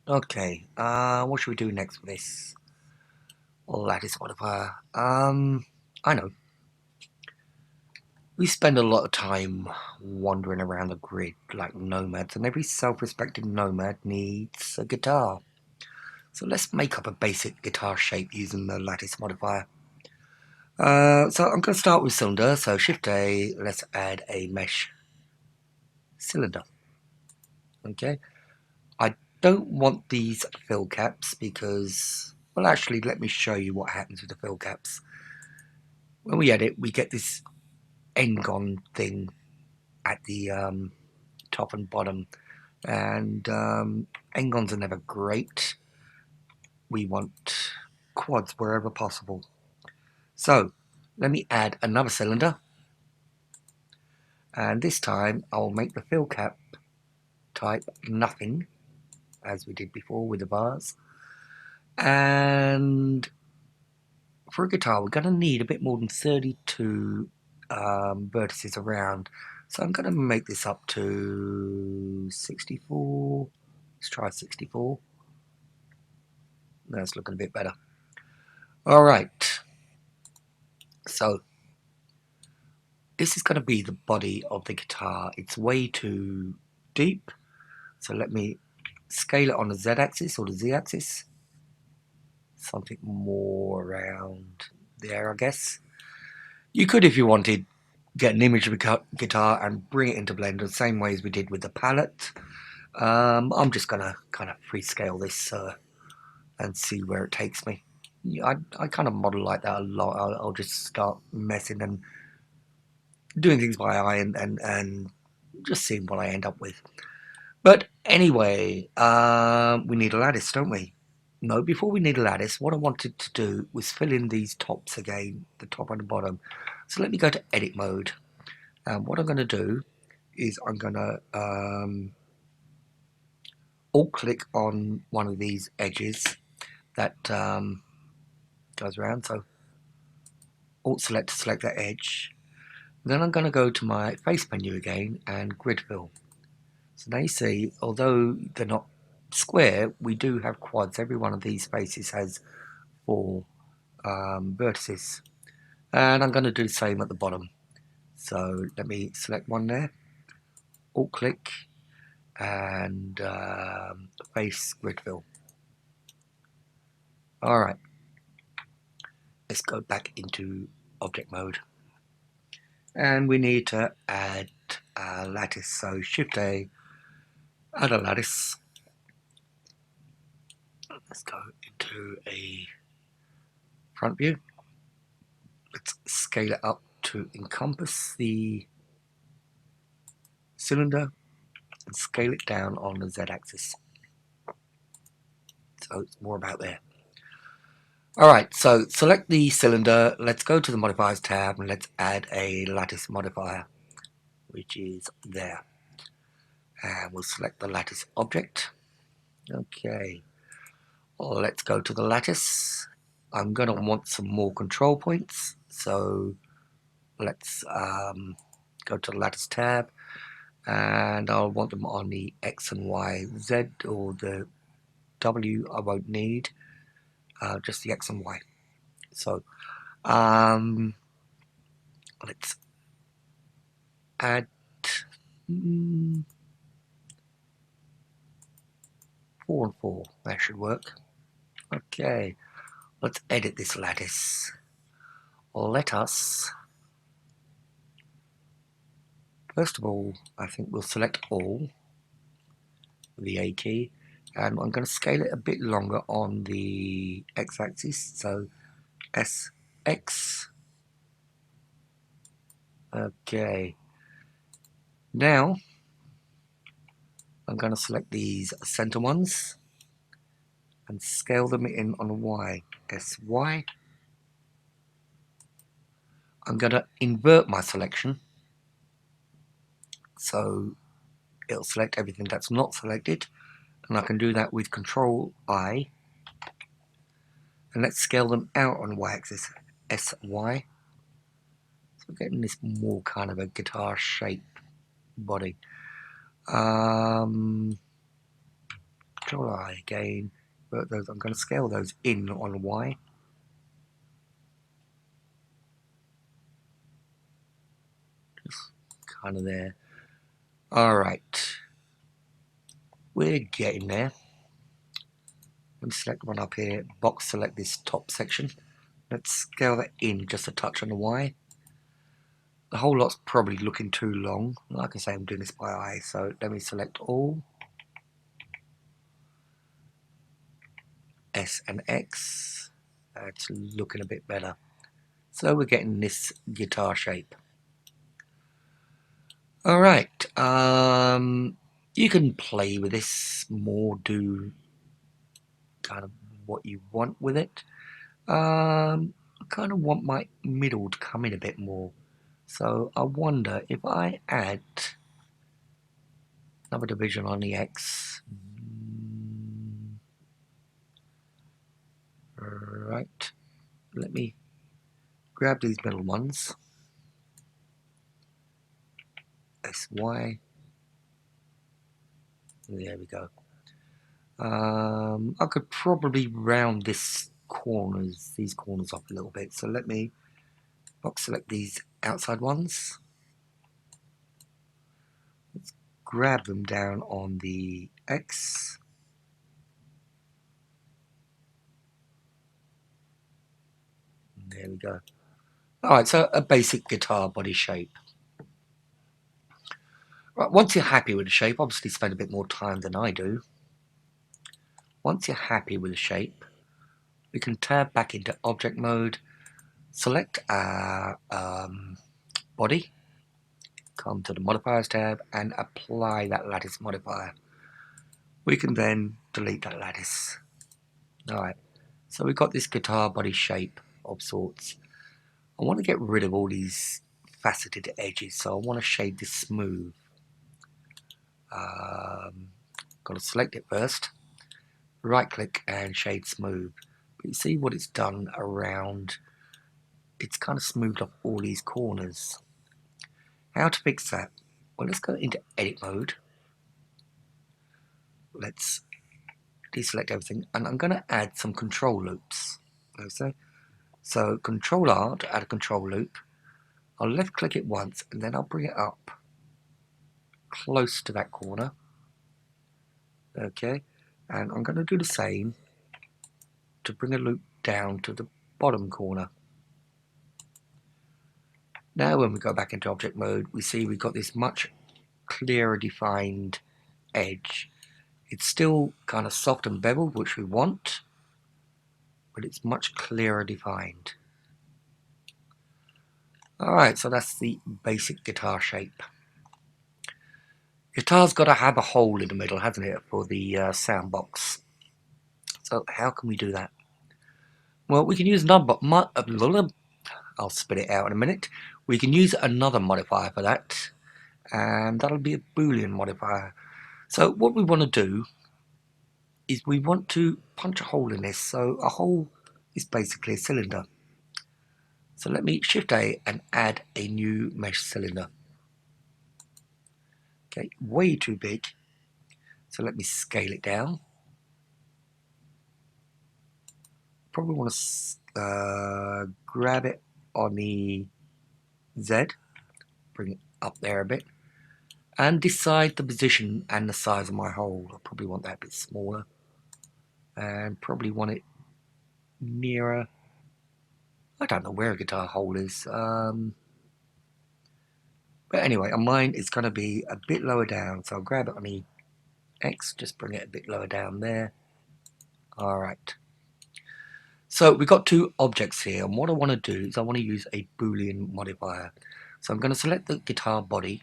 Okay, what should we do next for this lattice modifier? I know. We spend a lot of time wandering around the grid like nomads, and every self-respecting nomad needs a guitar. So let's make up a basic guitar shape using the lattice modifier. So I'm going to start with cylinder, so Shift A, let's add a mesh cylinder. Okay, I don't want these fill caps because, well, actually, let me show you what happens with the fill caps. When we edit, we get this Ngon thing at the top and bottom, and Ngons are never great. We want quads wherever possible. So let me add another cylinder, and this time I'll make the fill cap type nothing, as we did before with the bars. And for a guitar, we're going to need a bit more than 32 vertices around. So I'm going to make this up to 64. Let's try 64. That's looking a bit better. All right. So this is going to be the body of the guitar. It's way too deep. So let me scale it on the Z-axis or the Z-axis. Something more around there, I guess. You could, if you wanted, get an image of a guitar and bring it into Blender the same way as we did with the palette. I'm just going to kind of freescale this and see where it takes me. Yeah, I kind of model like that a lot. I'll just start messing and doing things by eye and just seeing what I end up with. But anyway, we need a lattice, don't we? No, before we need a lattice, what I wanted to do was fill in these tops again, the top and the bottom. So let me go to edit mode. And what I'm going to do is I'm going to alt click on one of these edges that goes around. So alt select to select that edge. Then I'm going to go to my face menu again and grid fill. So now you see, although they're not square, we do have quads. Every one of these faces has 4 vertices. And I'm going to do the same at the bottom. So let me select one there, alt click, and face grid fill. All right, let's go back into object mode. And we need to add a lattice. So Shift A, add a lattice. Let's go into a front view. Let's scale it up to encompass the cylinder and scale it down on the Z-axis. So it's more about there. Alright, so select the cylinder, let's go to the modifiers tab and let's add a lattice modifier, which is there. And we'll select the lattice object. Okay, let's go to the lattice. I'm going to want some more control points, so let's go to the lattice tab, and I'll want them on the X and Y. Z or the W I won't need, just the X and Y. So let's add 4 and 4. That should work. Okay, let's edit this lattice. Let us, first of all, I think we'll select all, the A key, and I'm going to scale it a bit longer on the X-axis, so SX. Okay, now I'm going to select these center ones and scale them in on Y, SY. I'm going to invert my selection, so it'll select everything that's not selected, and I can do that with Control I. And let's scale them out on Y-axis, SY. So we're getting this more kind of a guitar shape body. Try control I again, but those, I'm going to scale those in on Y. Just kind of there. Alright, we're getting there. Let me select one up here, box select this top section. Let's scale that in just a touch on the Y. The whole lot's probably looking too long. Like I say, I'm doing this by eye, so let me select all. S and X. That's looking a bit better. So we're getting this guitar shape. Alright, you can play with this more, do kind of what you want with it. I kind of want my middle to come in a bit more. So I wonder if I add another division on the X. Right, let me grab these middle ones. SY. There we go. I could probably round these corners up a little bit. So let me box select these outside ones. Let's grab them down on the X. There we go. Alright, so a basic guitar body shape. Right, once you're happy with the shape, obviously spend a bit more time than I do. Once you're happy with the shape, we can tab back into object mode, select our body, come to the modifiers tab and apply that lattice modifier. We can then delete that lattice. Alright, so we've got this guitar body shape of sorts. I want to get rid of all these faceted edges, so I want to shade this smooth. Got to select it first, right click and shade smooth. But you see what it's done around, it's kind of smoothed off all these corners. How to fix that? Well, let's go into edit mode. Let's deselect everything, and I'm going to add some control loops. Okay, so control R to add a control loop. I'll left click it once and then I'll bring it up close to that corner. Okay, and I'm going to do the same to bring a loop down to the bottom corner. Now when we go back into object mode, we see we've got this much clearer defined edge. It's still kind of soft and beveled, which we want, but it's much clearer defined. Alright, so that's the basic guitar shape. Guitar's got to have a hole in the middle, hasn't it, for the sound box. So how can we do that? Well, we can use another, I'll spit it out in a minute. We can use another modifier for that, and that'll be a Boolean modifier. So what we want to do is we want to punch a hole in this. So a hole is basically a cylinder. So let me Shift A and add a new mesh cylinder. Okay, way too big. So let me scale it down. Probably want to grab it on the Z, bring it up there a bit, and decide the position and the size of my hole. I probably want that a bit smaller, and probably want it nearer. I don't know where a guitar hole is, but anyway, on mine it's going to be a bit lower down, so I'll grab it on the X, just bring it a bit lower down there. Alright, so we've got two objects here, and what I want to do is I want to use a Boolean modifier. So I'm going to select the guitar body,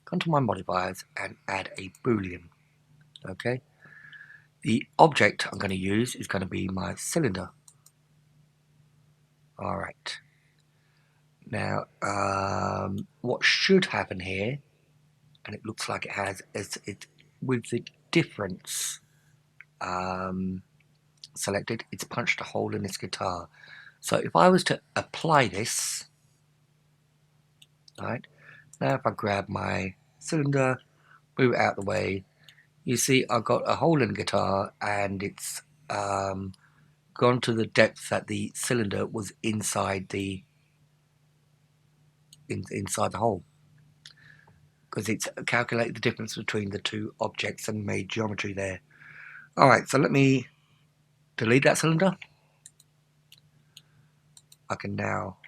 come to my modifiers and add a Boolean. Okay, the object I'm going to use is going to be my cylinder. Alright, now what should happen here, and it looks like it has, is it with the difference selected, it's punched a hole in this guitar. So if I was to apply this, right, now if I grab my cylinder, move it out of the way, You see, I've got a hole in the guitar, and it's gone to the depth that the cylinder was inside the inside the hole, because it's calculated the difference between the two objects and made geometry there. All right, so let me delete that cylinder. I can now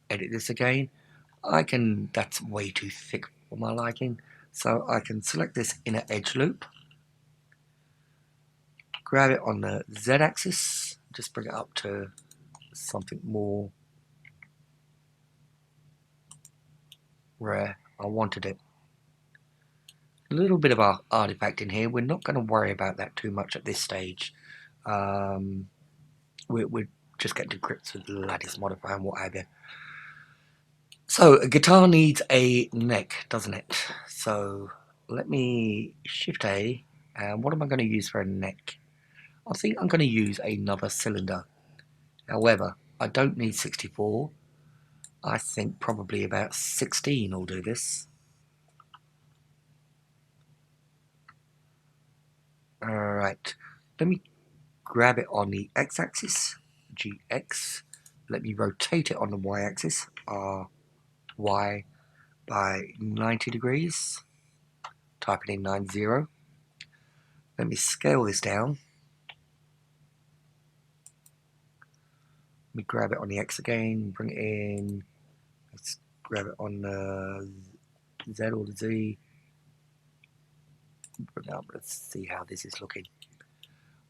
edit this again. That's way too thick for my liking. So I can select this inner edge loop, grab it on the Z axis, just bring it up to something more where I wanted it. A little bit of our artifact in here. We're not going to worry about that too much at this stage. We're just getting to grips with the lattice modifier and what have you. So a guitar needs a neck, doesn't it? So let me Shift A, and what am I going to use for a neck? I think I'm going to use another cylinder. However, I don't need 64. I think probably about 16 will do this. Alright, let me grab it on the x-axis, GX. Let me rotate it on the y-axis, RY, by 90 degrees. Type it in 90. Let me scale this down. Let me grab it on the X again, bring it in. Let's grab it on the Z or the Z. Bring it up. Let's see how this is looking.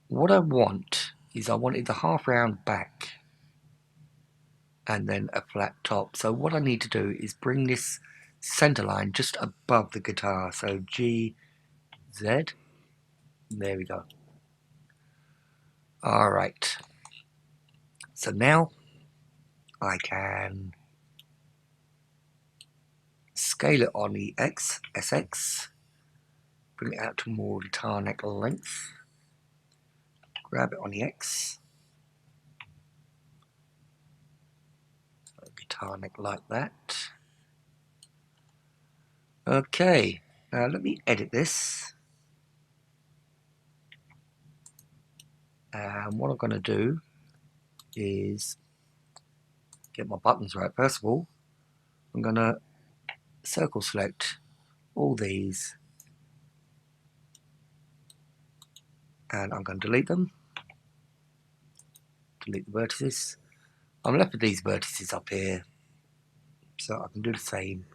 What I want is I wanted the half round back and then a flat top. So what I need to do is bring this center line just above the guitar. So G, Z. There we go. All right. So now I can scale it on the X, SX. Bring it out to more guitar neck length. Grab it on the X. Guitar neck like that. Okay, now let me edit this. And what I'm going to do is get my buttons right. First of all, I'm going to circle select all these. And I'm going to delete them. Delete the vertices. I'm left with these vertices up here. So I can do the same.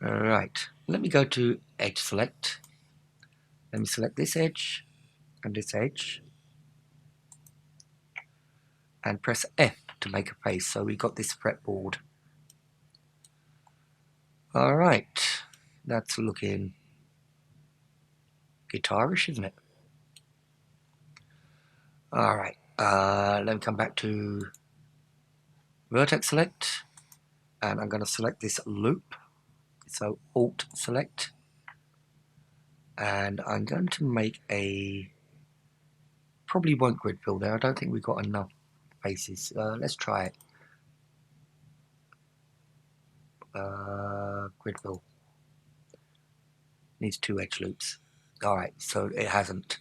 Alright, let me go to edge select. Let me select this edge and this edge. And press F to make a face. So we got this fretboard. Alright, that's looking guitarish, isn't it? Alright, let me come back to vertex select, and I'm going to select this loop. So Alt select, and I'm going to make probably won't grid fill there. I don't think we've got enough faces. Let's try it. Grid fill needs 2 edge loops. Alright, so it hasn't.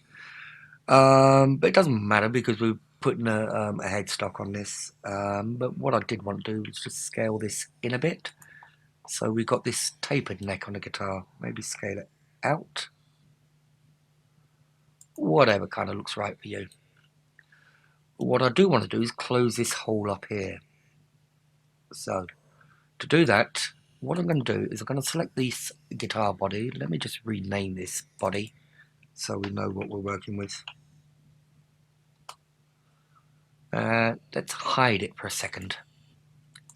But it doesn't matter because we're putting a headstock on this. But what I did want to do was just scale this in a bit. So we've got this tapered neck on the guitar. Maybe scale it out. Whatever kind of looks right for you. But what I do want to do is close this hole up here. So to do that, what I'm going to do is I'm going to select this guitar body. Let me just rename this body so we know what we're working with. Let's hide it for a second.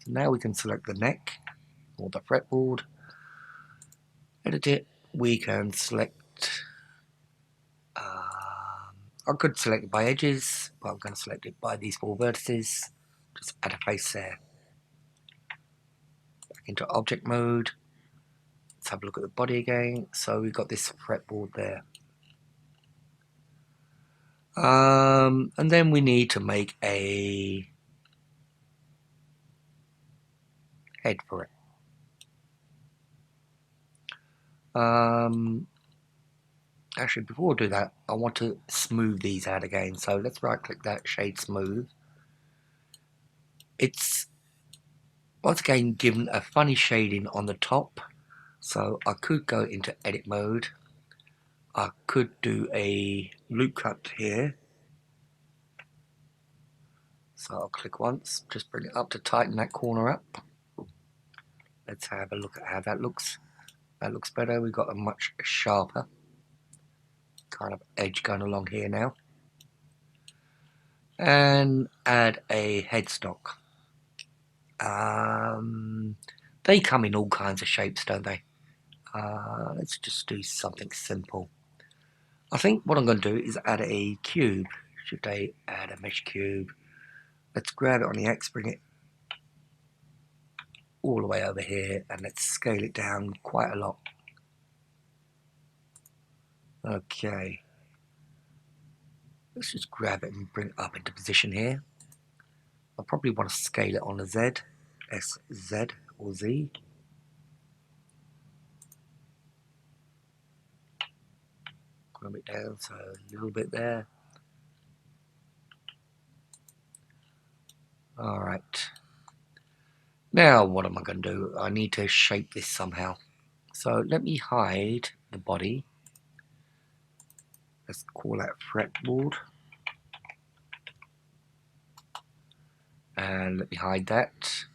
So now we can select the neck or the fretboard, edit it. We can select, I could select it by edges, but I'm going to select it by these 4 vertices. Just add a face there. Back into object mode. Let's have a look at the body again. So we've got this fretboard there. And then we need to make a head for it. Actually, before I do that, I want to smooth these out again. So let's right click that, shade smooth. It's once again given a funny shading on the top. So I could go into edit mode. I could do a loop cut here. So I'll click once, just bring it up to tighten that corner up. Let's have a look at how that looks. That looks better. We've got a much sharper kind of edge going along here now. And add a headstock. They come in all kinds of shapes, don't they? Let's just do something simple. I think what I'm going to do is add a cube. Should I add a mesh cube? Let's grab it on the X, bring it all the way over here, and let's scale it down quite a lot. Okay. Let's just grab it and bring it up into position here. I probably want to scale it on a Z, SZ or Z. Grab it down, so a little bit there. Alright. Now what am I going to do? I need to shape this somehow. So let me hide the body. Let's call that fretboard. And let me hide that.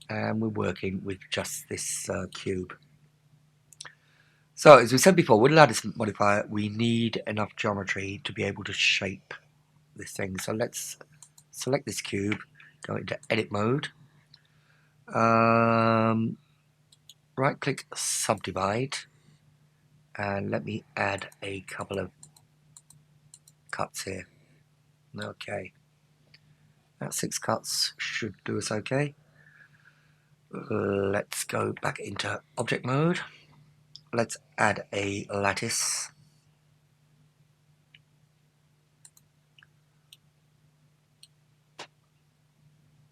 And we're working with just this cube. So as we said before, with a lattice modifier, we need enough geometry to be able to shape this thing. So let's select this cube, go into edit mode, right click subdivide, and let me add a couple of cuts here. Okay, that 6 cuts should do us okay. Let's go back into object mode. Let's add a lattice.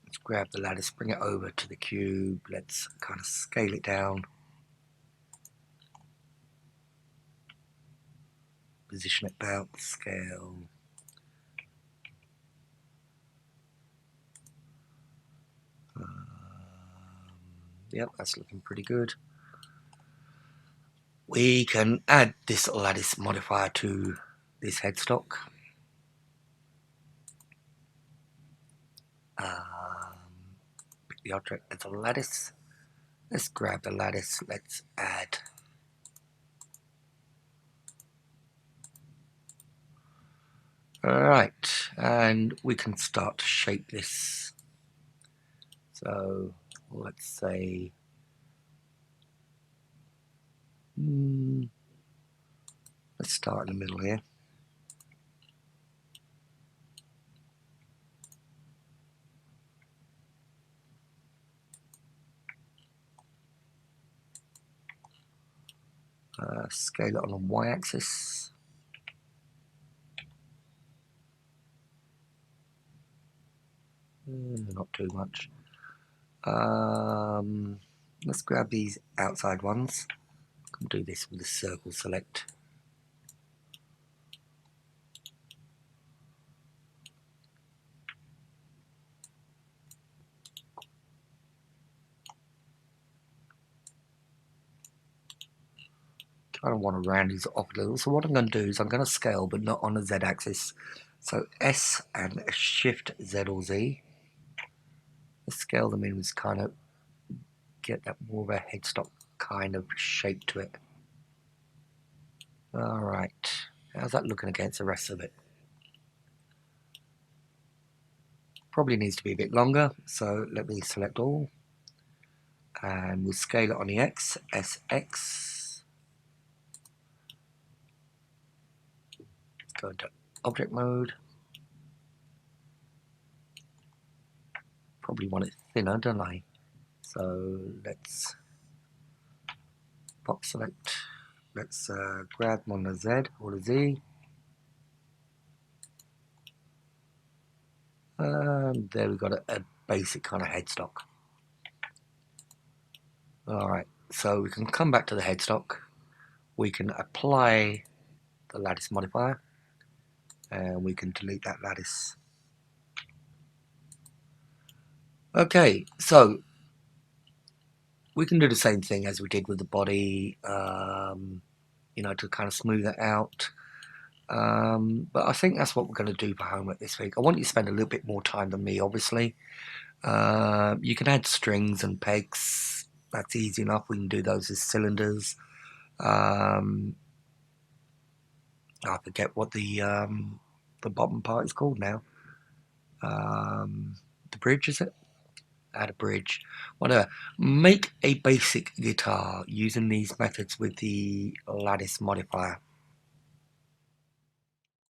Let's grab the lattice, bring it over to the cube. Let's kind of scale it down. Position it about, scale. Yep, that's looking pretty good. We can add this lattice modifier to this headstock. Pick the object as a lattice. Let's grab the lattice. Let's add. Alright, and we can start to shape this. So let's say let's start in the middle here. Scale it on the y-axis. Not too much. Let's grab these outside ones. I can do this with the circle select. Kind of want to round these off a little. So what I'm going to do is I'm going to scale, but not on the Z axis. So S and Shift Z or Z. Let's scale them in with kind of get that more of a headstock kind of shape to it. Alright, how's that looking against the rest of it? Probably needs to be a bit longer, so let me select all. And we'll scale it on the X, SX. Go into object mode. Probably want it thinner, don't I? So let's box select. Let's grab them on the Z or the Z. And there we've got a basic kind of headstock. Alright, so we can come back to the headstock. We can apply the lattice modifier, and we can delete that lattice. Okay, so we can do the same thing as we did with the body, you know, to kind of smooth it out. But I think that's what we're going to do for homework this week. I want you to spend a little bit more time than me, obviously. You can add strings and pegs. That's easy enough. We can do those as cylinders. I forget what the bottom part is called now. The bridge, is it? Add a bridge. Whatever. Make a basic guitar using these methods with the lattice modifier.